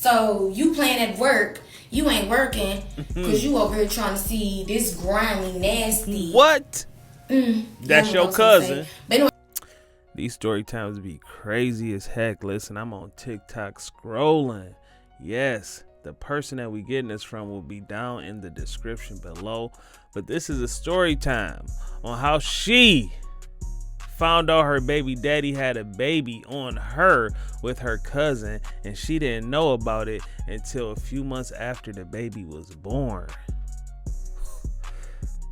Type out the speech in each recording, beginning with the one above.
So you playing at work, you ain't working because you over here trying to see this grimy, nasty. What? That's your cousin. But anyway, these story times be crazy as heck. Listen, I'm on TikTok scrolling. Yes, the person that we getting this from will be down in the description below. But this is a story time on how she found out her baby daddy had a baby on her with her cousin, and she didn't know about it until a few months after the baby was born.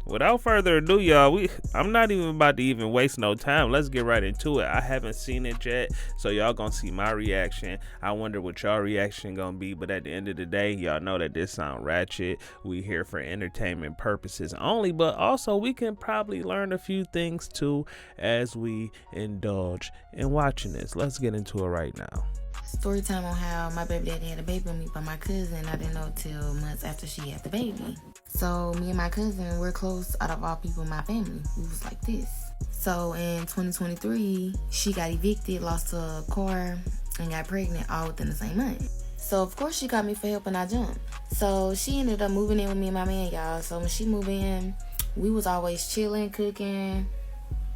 Without further ado, y'all, I'm not even about to even waste no time. Let's get right into it. I haven't seen it yet, so y'all gonna see my reaction. I wonder what y'all reaction gonna be, but at the end of the day, y'all know that this sound ratchet. We here for entertainment purposes only, but also we can probably learn a few things too as we indulge in watching this. Let's get into it right now. Story time on how my baby daddy had a baby with me by my cousin. I didn't know till months after she had the baby. So me and my cousin, we're close out of all people in my family. We was like this. So in 2023, she got evicted, lost her car, and got pregnant all within the same month. So of course she called me for help and I jumped. So she ended up moving in with me and my man, y'all. So when she moved in, we was always chilling, cooking,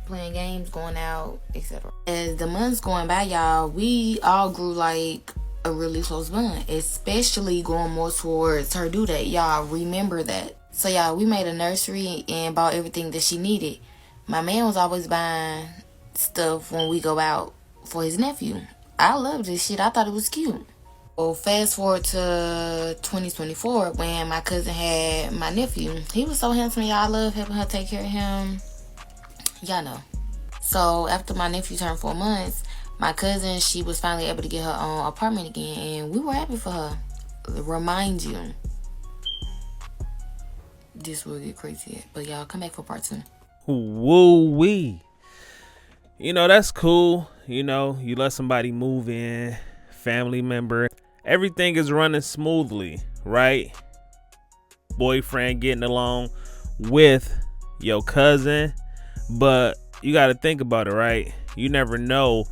playing games, going out, etc. As the months going by, y'all, we all grew like a really close bond, especially going more towards her due date. Y'all remember that. So y'all, we made a nursery and bought everything that she needed. My man was always buying stuff when we go out for his nephew. I loved this shit. I thought it was cute. Well, fast forward to 2024 when my cousin had my nephew. He was so handsome, y'all. I love helping her take care of him. Y'all know. So after my nephew turned 4 months, my cousin, she was finally able to get her own apartment again, and we were happy for her. Remind you, this will get crazy, but y'all come back for part 2. Woo-wee. You know, that's cool. You know, you let somebody move in, family member. Everything is running smoothly, right? Boyfriend getting along with your cousin. But you got to think about it, right? You never know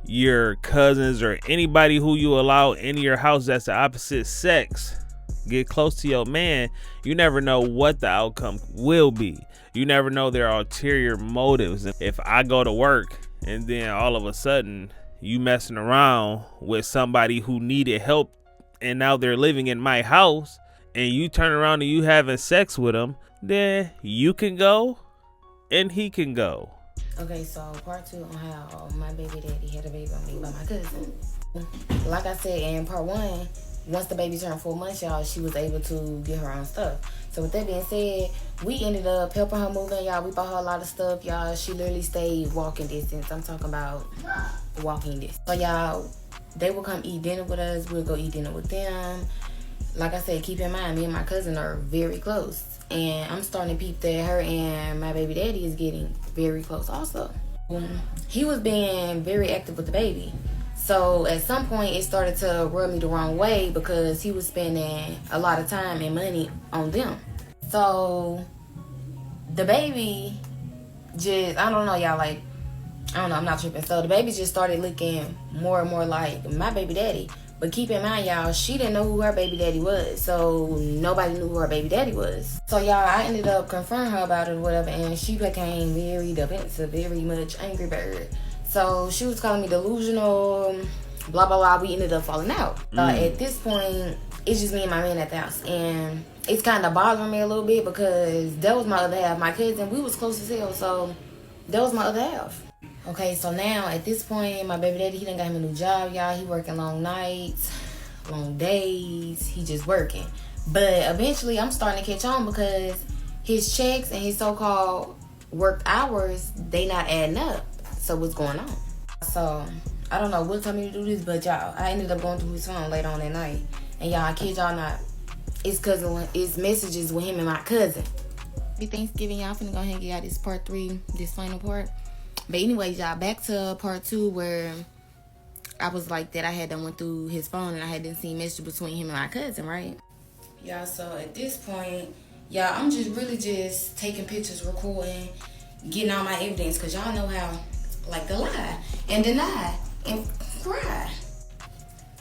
your cousins or anybody who you allow into your house that's the opposite sex get close to your man. You never know what the outcome will be. You never know their ulterior motives. If I go to work and then all of a sudden you messing around with somebody who needed help and now they're living in my house and you turn around and you having sex with them, then you can go and he can go. Okay, so part 2 on how my baby daddy had a baby on me by my cousin. Like I said in part 1, once the baby turned 4 months, y'all, she was able to get her own stuff. So with that being said, we ended up helping her move in, y'all. We bought her a lot of stuff, y'all. She literally stayed walking distance. I'm talking about walking distance. So y'all, they will come eat dinner with us. We'll go eat dinner with them. Like I said, keep in mind, me and my cousin are very close. And I'm starting to peep that her and my baby daddy is getting very close also. He was being very active with the baby. So at some point it started to rub me the wrong way because he was spending a lot of time and money on them. So the baby just, I don't know, y'all, like, I don't know, I'm not tripping. So the baby just started looking more and more like my baby daddy. But keep in mind, y'all, she didn't know who her baby daddy was. So nobody knew who her baby daddy was. So, y'all, I ended up confronting her about it or whatever. And she became very defensive, very much angry bird. So she was calling me delusional, blah, blah, blah. We ended up falling out. At this point, it's just me and my man at the house. And it's kind of bothering me a little bit because that was my other half. My cousin, we was close as hell. So that was my other half. Okay, so now at this point, my baby daddy, he done got him a new job, y'all. He working long nights, long days. He just working. But eventually, I'm starting to catch on because his checks and his so-called worked hours, they not adding up. So what's going on? So I don't know what told me to do this, but y'all, I ended up going through his phone later on that night. And y'all, I kid y'all not, it's messages with him and my cousin. Happy Thanksgiving, y'all. I'm finna go ahead and get out this part 3, this final part. But anyways, y'all, back to part 2 where I was like that. I had done went through his phone and I had done seen messages between him and my cousin, right? Y'all, so at this point, y'all, I'm just really just taking pictures, recording, getting all my evidence. Because y'all know how, like, to lie and deny and cry.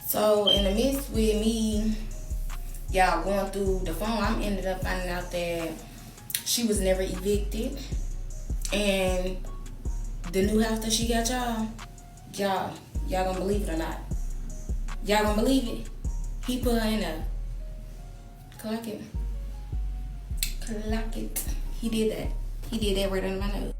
So So in the midst with me, y'all going through the phone, I ended up finding out that she was never evicted. And the new house that she got y'all gonna believe it or not? Y'all gonna believe it? He put her in a clock it. He did that. He did that right under my nose.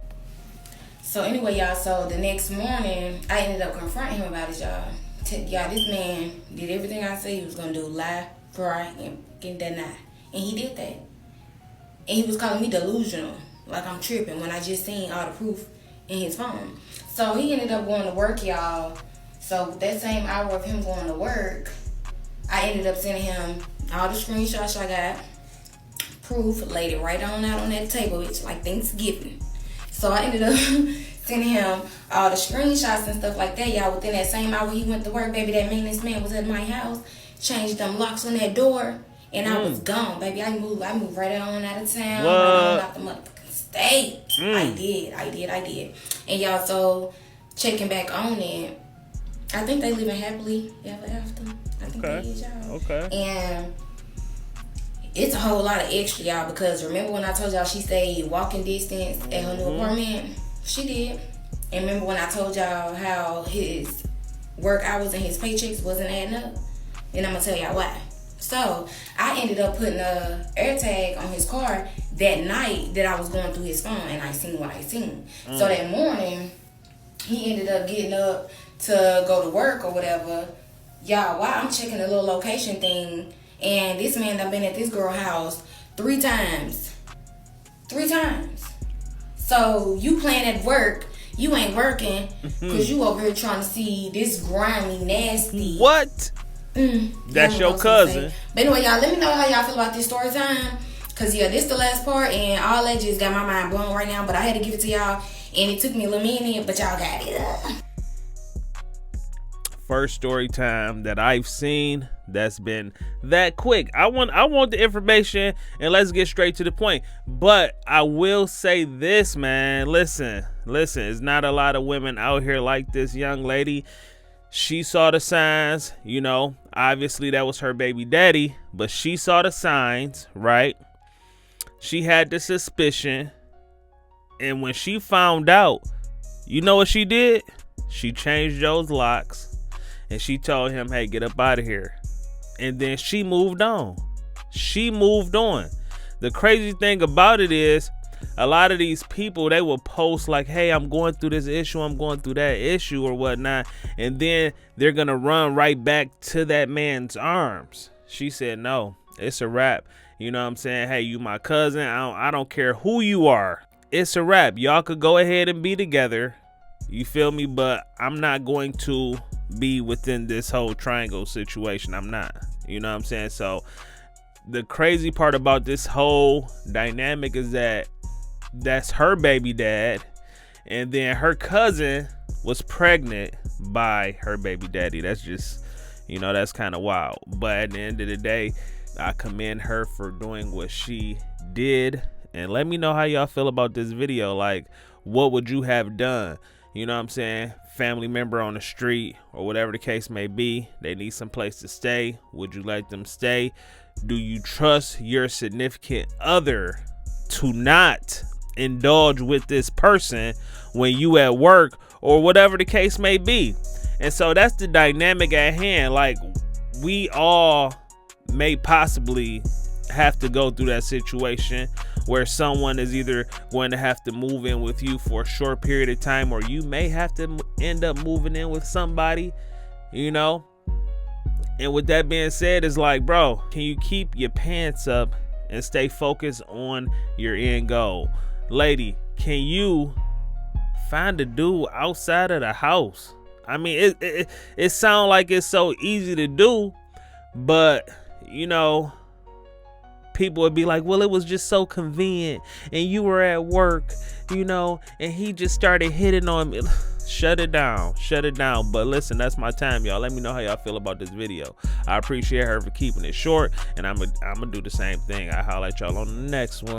So anyway, y'all, so the next morning, I ended up confronting him about it, y'all. Y'all, this man did everything I said he was gonna do. Lie, cry, and deny. And he did that. And he was calling me delusional, like I'm tripping, when I just seen all the proof in his phone. So he ended up going to work, y'all. So that same hour of him going to work, I ended up sending him all the screenshots I got, proof, laid it right on out on that table. It's like Thanksgiving. So I ended up sending him all the screenshots and stuff like that, y'all. Within that same hour he went to work, baby, that maintenance man was at my house, changed them locks on that door, and I was gone, baby. I moved right on out of town, right on out the motherfucking state. I did. And y'all, so checking back on it, I think they living happily ever after. I think they is, y'all. Okay. And it's a whole lot of extra, y'all, because remember when I told y'all she stayed walking distance at her new apartment? She did. And remember when I told y'all how his work hours and his paychecks wasn't adding up? And I'm going to tell y'all why. So I ended up putting a AirTag on his car that night that I was going through his phone, and I seen what I seen. So that morning, he ended up getting up to go to work or whatever. Y'all, while I'm checking the little location thing, and this man done been at this girl house 3 times. 3 times. So you playing at work, you ain't working, because you over here trying to see this grimy, nasty. What? That's your cousin. But anyway, y'all, let me know how y'all feel about this story time. Because, yeah, this the last part, and all that just got my mind blown right now. But I had to give it to y'all, and it took me a little minute, but y'all got it. First story time that I've seen that's been that quick. I want the information, and let's get straight to the point. But I will say this, man. Listen, it's not a lot of women out here like this young lady. She saw the signs, you know, obviously that was her baby daddy, but she saw the signs, right? She had the suspicion, and when she found out, you know what she did? She changed Joe's locks, and she told him, hey, get up out of here. And then she moved on. The crazy thing about it is, a lot of these people, they will post like, hey, I'm going through this issue, I'm going through that issue or whatnot. And then they're going to run right back to that man's arms. She said, no, it's a wrap. You know what I'm saying? Hey, you my cousin. I don't care who you are. It's a wrap. Y'all could go ahead and be together. You feel me? But I'm not going to be within this whole triangle situation. I'm not. You know what I'm saying? So the crazy part about this whole dynamic is that that's her baby dad, and then her cousin was pregnant by her baby daddy. That's just, you know, that's kind of wild. But at the end of the day, I commend her for doing what she did. And let me know how y'all feel about this video. Like, what would you have done? You know what I'm saying? Family member on the street or whatever the case may be, they need some place to stay. Would you let them stay? Do you trust your significant other to not indulge with this person when you at work or whatever the case may be? And so that's the dynamic at hand. Like, we all may possibly have to go through that situation where someone is either going to have to move in with you for a short period of time, or you may have to end up moving in with somebody, you know. And with that being said, it's like, bro, can you keep your pants up and stay focused on your end goal? Lady, can you find a dude outside of the house? I mean, it sounds like it's so easy to do, but, you know, people would be like, well, it was just so convenient, and you were at work, you know, and he just started hitting on me. Shut it down. But listen, that's my time, y'all. Let me know how y'all feel about this video. I appreciate her for keeping it short, and I'm gonna do the same thing. I highlight y'all on the next one.